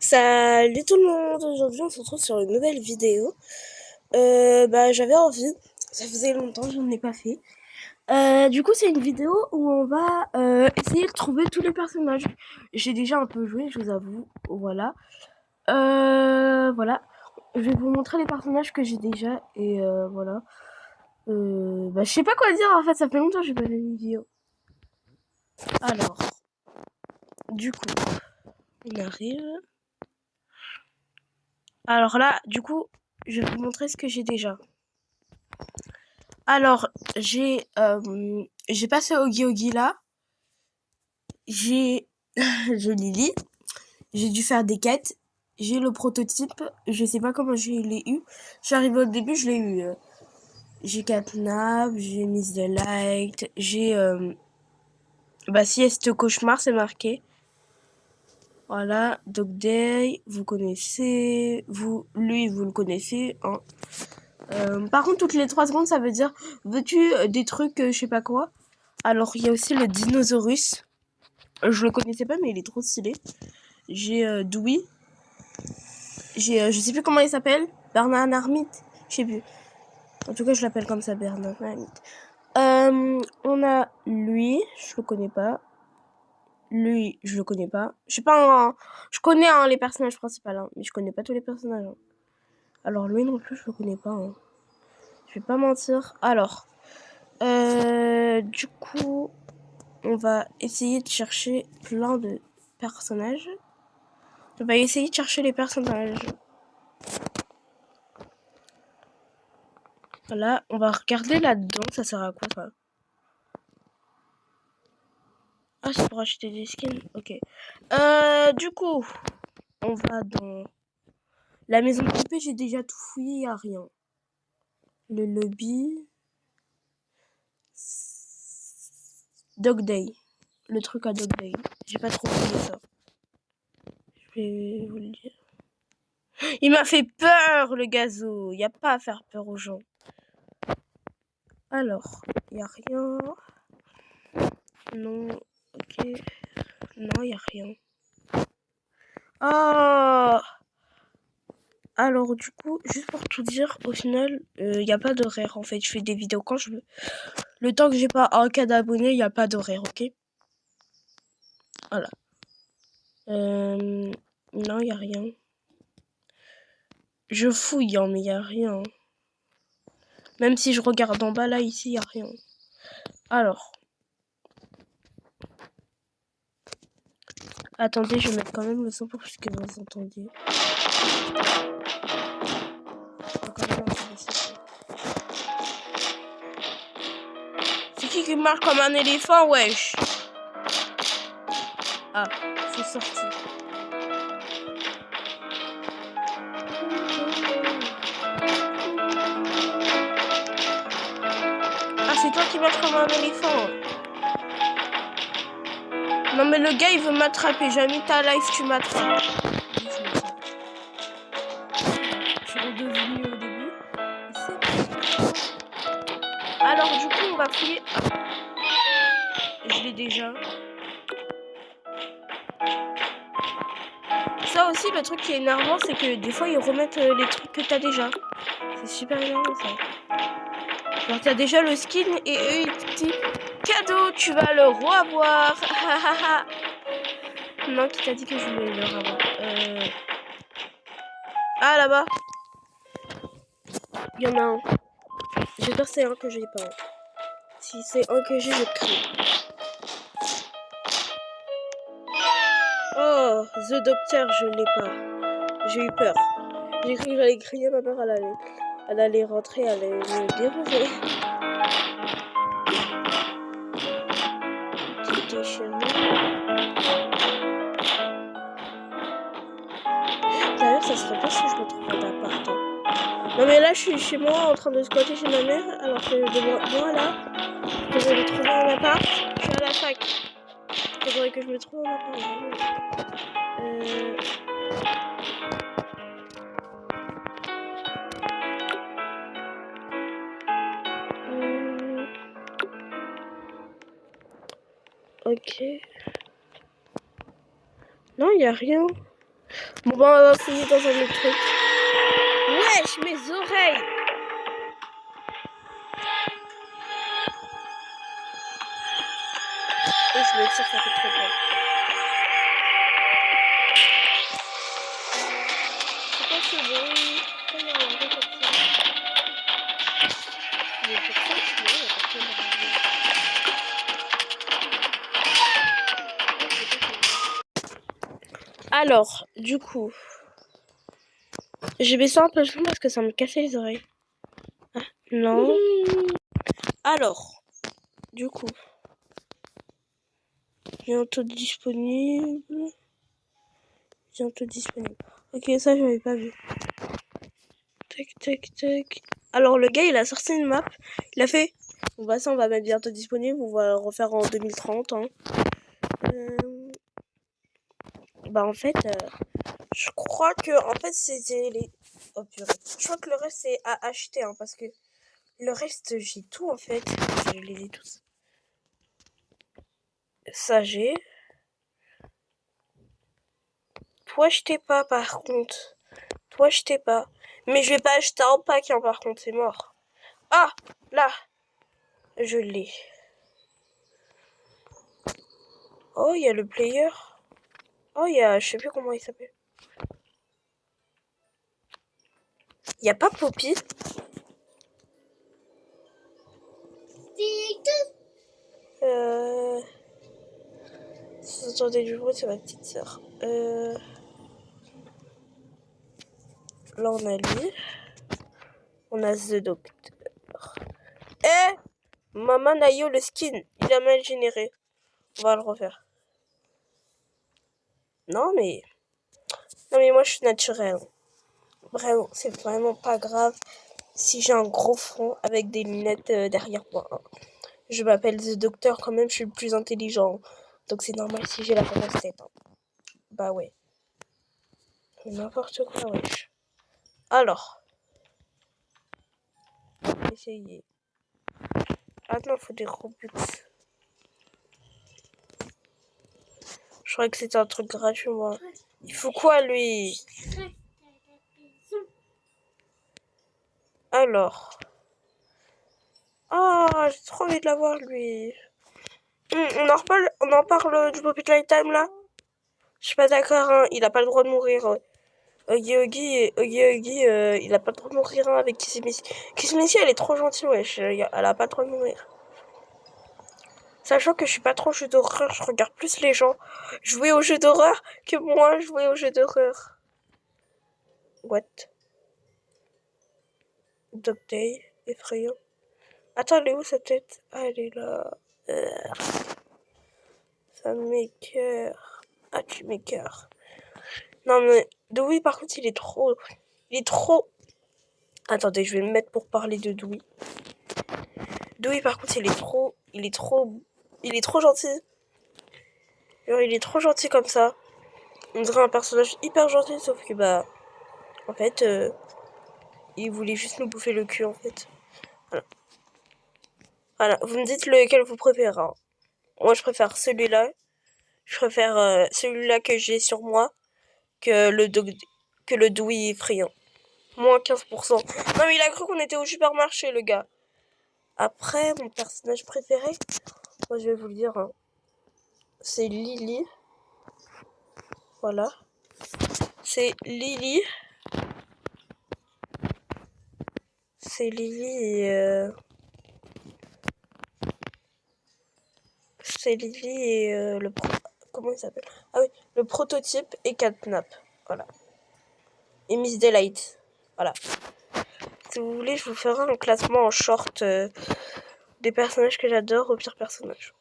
Salut tout le monde, aujourd'hui on se retrouve sur une nouvelle vidéo. J'avais envie, ça faisait longtemps que je n'en ai pas fait. Du coup c'est une vidéo où on va essayer de trouver tous les personnages. J'ai déjà un peu joué, je vous avoue, voilà. Voilà, je vais vous montrer les personnages que j'ai déjà et voilà. Je sais pas quoi dire en fait, ça fait longtemps que j'ai pas fait une vidéo. Alors, du coup, on arrive. Alors là, du coup, je vais vous montrer ce que j'ai déjà. Alors, j'ai passé Ogi Ogi là. J'ai j'ai Lily. J'ai dû faire des quêtes. J'ai le prototype. Je sais pas comment je l'ai eu. Je suis arrivée au début, je l'ai eu. J'ai Catnap, j'ai Miss the Light, j'ai Sieste Cauchemar, c'est marqué. Voilà, Dog Day, vous connaissez, vous le connaissez, hein. Par contre, toutes les 3 secondes, ça veut dire, veux-tu des trucs, je sais pas quoi. Alors, il y a aussi le Dinosaurus. Je le connaissais pas, mais il est trop stylé. J'ai Dewey. J'ai, je sais plus comment il s'appelle. Bernard Hermite. Je sais plus. En tout cas, je l'appelle comme ça, Bernard Hermite. On a lui. Je le connais pas. Lui, je le connais pas. Je sais pas. Je connais les personnages principaux, hein, mais je connais pas tous les personnages. Hein. Alors lui non plus, je le connais pas. Hein. Je vais pas mentir. Alors, du coup, on va essayer de chercher plein de personnages. On va essayer de chercher les personnages. Voilà, on va regarder là-dedans. Ça sert à quoi ça? Ah, c'est pour acheter des skins. Ok. Du coup, on va dans la maison de poupée. J'ai déjà tout fouillé, y a rien. Le lobby. Dog Day. Le truc à Dog Day. J'ai pas trop fouillé ça. Je vais vous le dire. Il m'a fait peur, le gazo. Y a pas à faire peur aux gens. Alors, y a rien. Non, ok. Non, y a rien. Oh! Alors, du coup, juste pour tout dire, au final, y a pas d'horaire, en fait. Je fais des vidéos quand je veux. Le temps que j'ai pas un cas d'abonnés, y a pas d'horaire, ok? Voilà. Non, y a rien. Je fouille, hein, mais y a rien. Même si je regarde en bas, là, ici, y a rien. Alors. Attendez, je vais mettre quand même le son pour que vous entendiez. C'est qui marche comme un éléphant, wesh? Ah, c'est sorti. Ah, c'est toi qui marches comme un éléphant. Non, mais le gars, il veut m'attraper. J'ai mis ta life, tu m'attrapes. Je suis redevenu au début. Alors, du coup, on va fouiller. Ah. Je l'ai déjà. Ça aussi, le truc qui est énervant, c'est que des fois, ils remettent les trucs que t'as déjà. C'est super énervant, ça. Genre, t'as déjà le skin et eux, ils te disent cadeau, tu vas le revoir. Non, qui t'a dit que je voulais le revoir? Ah, là-bas. Il y en a un. J'ai peur c'est un que j'ai pas. Si c'est un que j'ai, je crie. Oh, The Doctor, je l'ai pas. J'ai eu peur. J'ai cru que j'allais crier, ma mère, elle allait rentrer, elle allait me dérouler. Petit déchirement. D'ailleurs, ça serait bien si je me trouve un appart. Non, mais là, je suis chez moi en train de squatter chez ma mère, alors que devant moi, là, je devrais me trouver un appart. Je suis à la fac. Il faudrait que je me trouve un appart. Ok. Non, il n'y a rien. Bon bah on va fouiller dans un autre truc. Wesh, mes oreilles! Et je me tire, ça fait trop peur. C'est quoi ce bruit? Pourquoi il y a un bruit comme ça? Il y a personne? Non, il y a personne derrière moi. Alors, du coup, j'ai baissé un peu le son parce que ça me cassait les oreilles. Ah, non. Alors, du coup, bientôt disponible. Bientôt disponible. Ok, ça, je n'avais pas vu. Tac, tac, tac. Alors, le gars, il a sorti une map. Il a fait... Bon, bah, ça, on va mettre bientôt disponible. On va le refaire en 2030. Hein. Bah, en fait, je crois que... En fait, c'était les... Oh, purée. Je crois que le reste, c'est à acheter. Hein, parce que le reste, j'ai tout, en fait. Je les ai tous. Ça, j'ai... Toi, je t'ai pas, par contre. Toi, je t'ai pas. Mais je vais pas acheter un pack, hein, par contre. C'est mort. Ah, là. Je l'ai. Oh, il y a le player. Oh, il y a... Je sais plus comment il s'appelle. Il y a pas Poppy. Si vous entendez du bruit, c'est ma petite sœur. Là, on a lui. On a The Doctor. Eh, Maman Nayo, le skin, il a mal généré. On va le refaire. Non, mais moi, je suis naturelle. Vraiment, c'est vraiment pas grave si j'ai un gros front avec des lunettes derrière moi. Je m'appelle The Doctor quand même, je suis le plus intelligent. Donc c'est normal si j'ai la grosse tête. Hein. Bah ouais. N'importe quoi, wesh. Alors. Essayez. Ah non, faut des Robux. Je croyais que c'était un truc gratuit, moi. Il faut quoi, lui? Alors. Ah, j'ai trop envie de l'avoir, lui. On en parle du Poppy Lifetime, là? Je suis pas d'accord, hein. Il a pas le droit de mourir. Oggy, il a pas le droit de mourir hein, avec Kissy Missy. Kissy Missy, elle est trop gentille, wesh. Elle a pas le droit de mourir. Sachant que je suis pas trop jeu d'horreur, je regarde plus les gens jouer aux jeux d'horreur que moi jouer aux jeux d'horreur. What? Dog Day, effrayant. Attends, elle est où sa tête? Ah, elle est là. Ça m'écoeure. Ah, tu m'écoeures. Non, mais Dewey, par contre, il est trop... Attendez, je vais me mettre pour parler de Dewey. Dewey, par contre, il est trop gentil. Genre, il est trop gentil comme ça. On dirait un personnage hyper gentil, sauf que, bah... En fait, il voulait juste nous bouffer le cul, en fait. Voilà. Vous me dites lequel vous préférez. Hein. Moi, je préfère celui-là. Je préfère celui-là que j'ai sur moi que le Dewey effrayant. Moins 15%. Non, mais il a cru qu'on était au supermarché, le gars. Après, mon personnage préféré, moi, je vais vous le dire, hein, c'est Lily. Voilà. C'est Lily. C'est Lily et... C'est Lily et le... Comment il s'appelle? Ah oui, le prototype et Catnap. Voilà. Et Miss Delight. Voilà. Si vous voulez, je vous ferai un classement en short des personnages que j'adore au pire personnage.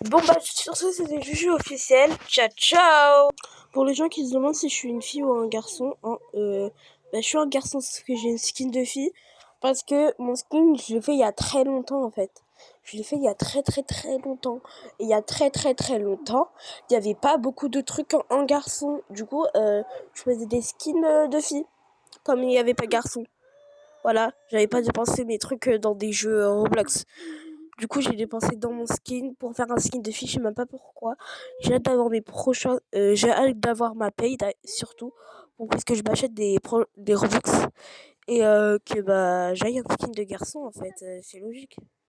Bon bah sur ce c'était Juju officiel. Ciao ciao. Pour les gens qui se demandent si je suis une fille ou un garçon, hein, bah, je suis un garçon parce que j'ai une skin de fille. Parce que mon skin je l'ai fait il y a très longtemps en fait. Je l'ai fait il y a très longtemps. Et il y a très longtemps, il n'y avait pas beaucoup de trucs en garçon. Du coup, je faisais des skins de filles. Comme il n'y avait pas garçon. Voilà, j'avais pas dépensé mes trucs dans des jeux Roblox. Du coup, j'ai dépensé dans mon skin pour faire un skin de fille, je sais même pas pourquoi. J'ai hâte d'avoir mes prochains, j'ai hâte d'avoir ma paye surtout, parce que je m'achète des Robux et que bah j'aille un skin de garçon en fait, c'est logique.